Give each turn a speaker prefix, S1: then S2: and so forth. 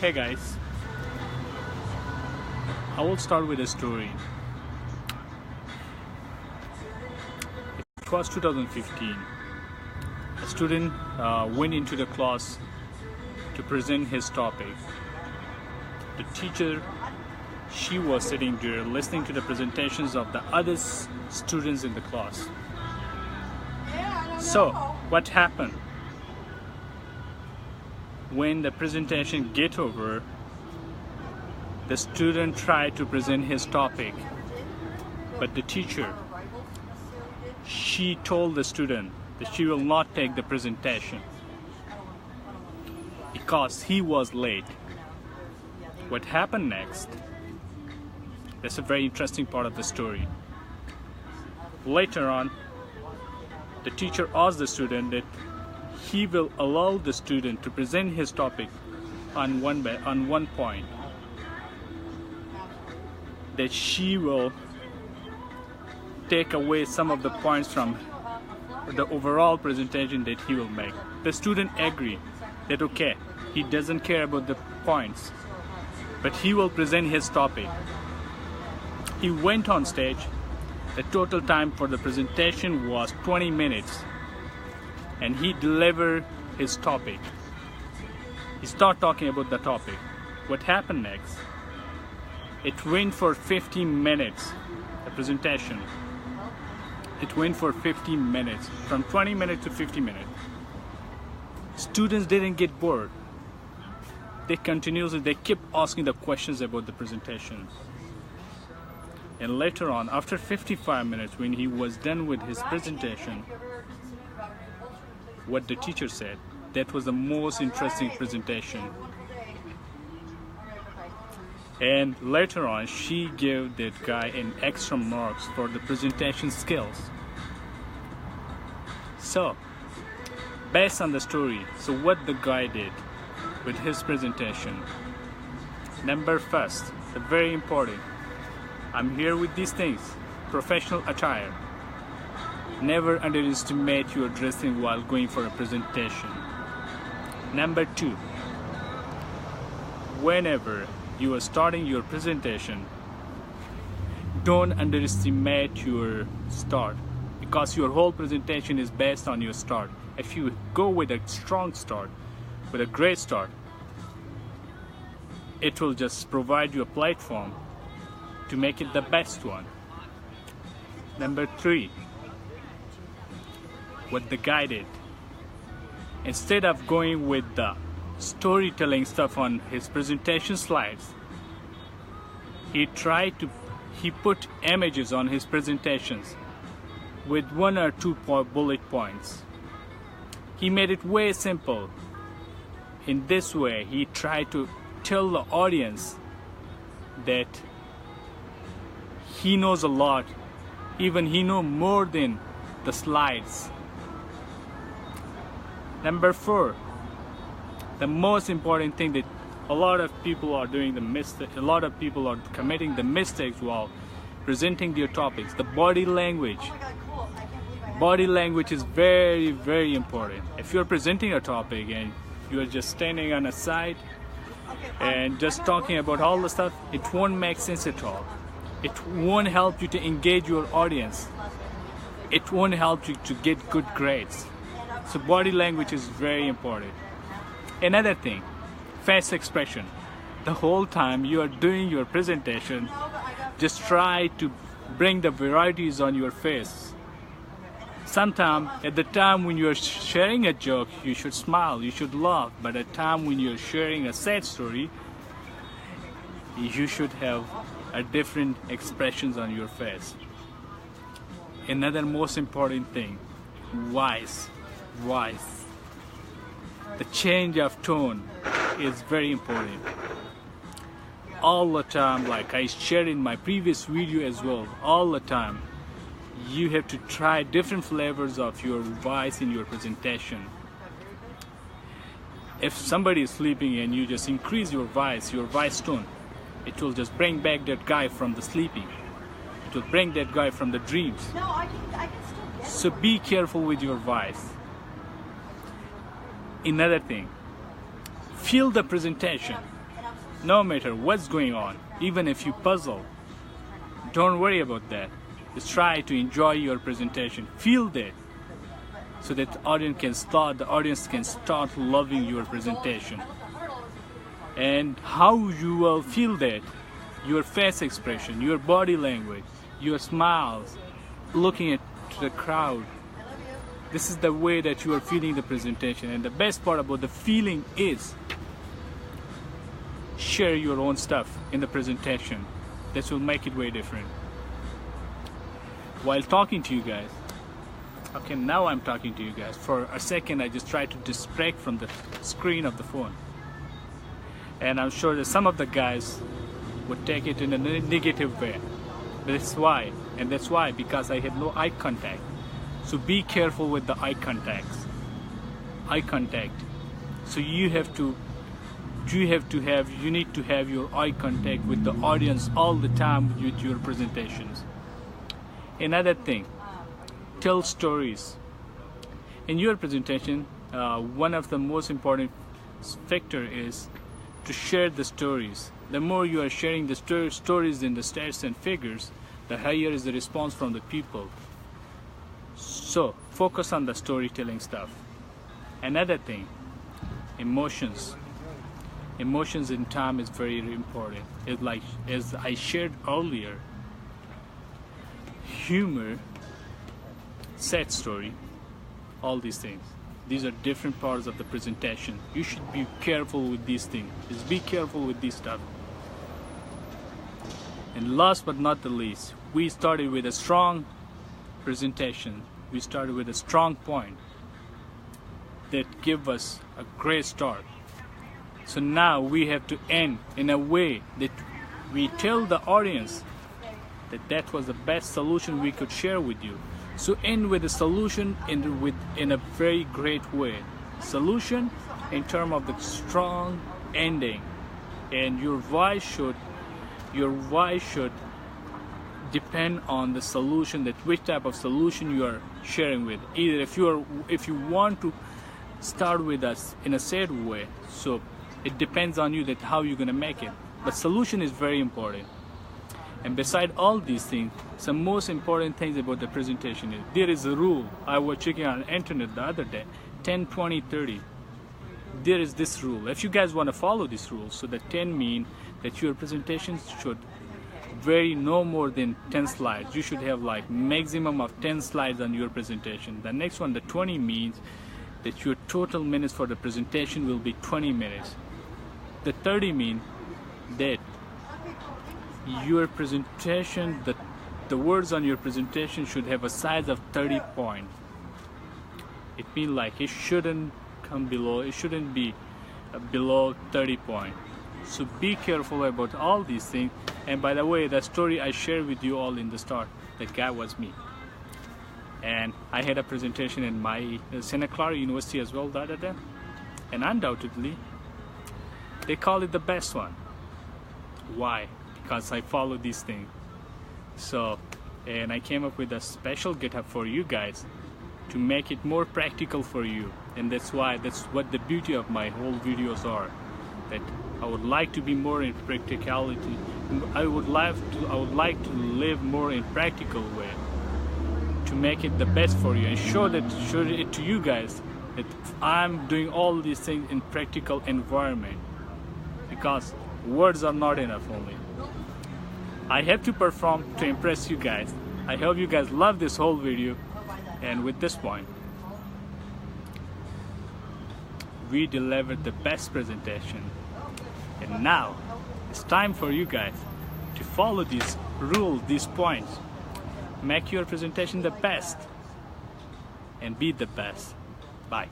S1: Hey guys, I will start with a story. It was 2015. A student went into the class to present his topic. The teacher, she was sitting there listening to the presentations of the other students in the class. So, what happened? When the presentation get over, the student tried to present his topic, but the teacher, she told the student that she will not take the presentation because he was late. What happened next? That's a very interesting part of the story. Later on, the teacher asked the student that he will allow the student to present his topic on one point, that she will take away some of the points from the overall presentation that he will make. The student agreed that okay, he doesn't care about the points, but he will present his topic. He went on stage. The total time for the presentation was 20 minutes. And he delivered his topic. He started talking about the topic. What happened next? It went for 15 minutes, the presentation. It went for 15 minutes, from 20 minutes to 50 minutes. Students didn't get bored. They kept asking the questions about the presentation. And later on, after 55 minutes, when he was done with his presentation, what the teacher said, that was the most interesting presentation. And later on, she gave that guy an extra marks for the presentation skills. So, based on the story, so what the guy did with his presentation. Number first, the very important, I'm here with these things, professional attire. Never underestimate your dressing while going for a presentation. Number two, whenever you are starting your presentation, don't underestimate your start, because your whole presentation is based on your start. If you go with a strong start, with a great start, it will just provide you a platform to make it the best one. Number three, what the guy did, instead of going with the storytelling stuff on his presentation slides, he put images on his presentations with 1 or 2 bullet points. He made it way simple. In this way, he tried to tell the audience that he knows a lot, even he knows more than the slides. Number 4, the most important thing that a lot of people are doing a lot of people are committing the mistakes while presenting their topics, the body language. Body language is very, very important. If you're presenting a topic and you're just standing on a side and just talking about all the stuff, it won't make sense at all. It won't help you to engage your audience. It won't help you to get good grades. So body language is very important. Another thing, face expression. The whole time you are doing your presentation, just try to bring the varieties on your face. Sometimes, at the time when you are sharing a joke, you should smile, you should laugh. But at the time when you are sharing a sad story, you should have a different expressions on your face. Another most important thing, voice. The change of tone is very important. All the time, like I shared in my previous video as well, all the time, you have to try different flavors of your voice in your presentation. If somebody is sleeping and you just increase your voice tone, it will just bring back that guy from the sleeping. It will bring that guy from the dreams. I can still get it. So be careful with your voice. Another thing, feel the presentation. no matter what's going on, even if you puzzle, don't worry about that. Just try to enjoy your presentation. Feel that, so that the audience can start loving your presentation. And how you will feel that? Your face expression, your body language, your smiles, looking at the crowd. This is the way that you are feeling the presentation. And the best part about the feeling is share your own stuff in the presentation. This will make it way different. While talking to you guys, okay, now I'm talking to you guys. For a second I just tried to distract from the screen of the phone, and I'm sure that some of the guys would take it in a negative way. That's why, because I had no eye contact. So be careful with the eye contact. So you need to have your eye contact with the audience all the time with your presentations. Another thing, tell stories. In your presentation, one of the most important factor is to share the stories. The more you are sharing the stories in the stats and figures, the higher is the response from the people. So focus on the storytelling stuff. Another thing, emotions. Emotions in time is very important. It's like, as I shared earlier, humor, sad story, all these things. These are different parts of the presentation. You should be careful with these things. Just be careful with this stuff. And last but not the least, we started with a strong presentation. We started with a strong point that give us a great start. So now we have to end in a way that we tell the audience that was the best solution we could share with you. So end with a solution in a very great way. Solution in terms of the strong ending, and your voice should depend on the solution, that which type of solution you are sharing with. Either if you want to start with us in a sad way, so it depends on you that how you're gonna make it. But solution is very important. And beside all these things, some most important things about the presentation is there is a rule. I was checking on the internet the other day, 10, 20, 30. There is this rule. If you guys want to follow this rule, so the 10 mean that your presentation should vary no more than 10 slides. You should have like maximum of 10 slides on your presentation. The next one, the 20, means that your total minutes for the presentation will be 20 minutes. The 30 mean that your presentation, the words on your presentation should have a size of 30 points. It means like it shouldn't be below 30 points. So be careful about all these things. And by the way, the story I shared with you all in the start, that guy was me. And I had a presentation in my Santa Clara University as well the other day, and undoubtedly they call it the best one. Why? Because I follow these things. So, and I came up with a special GitHub for you guys to make it more practical for you. And that's what the beauty of my whole videos are, that I would like to be more in practicality. I would like to live more in practical way, to make it the best for you and show it to you guys that I'm doing all these things in practical environment, because words are not enough only. I have to perform to impress you guys. I hope you guys love this whole video, and with this point, we delivered the best presentation. And now it's time for you guys to follow these rules, these points. Make your presentation the best and be the best. Bye.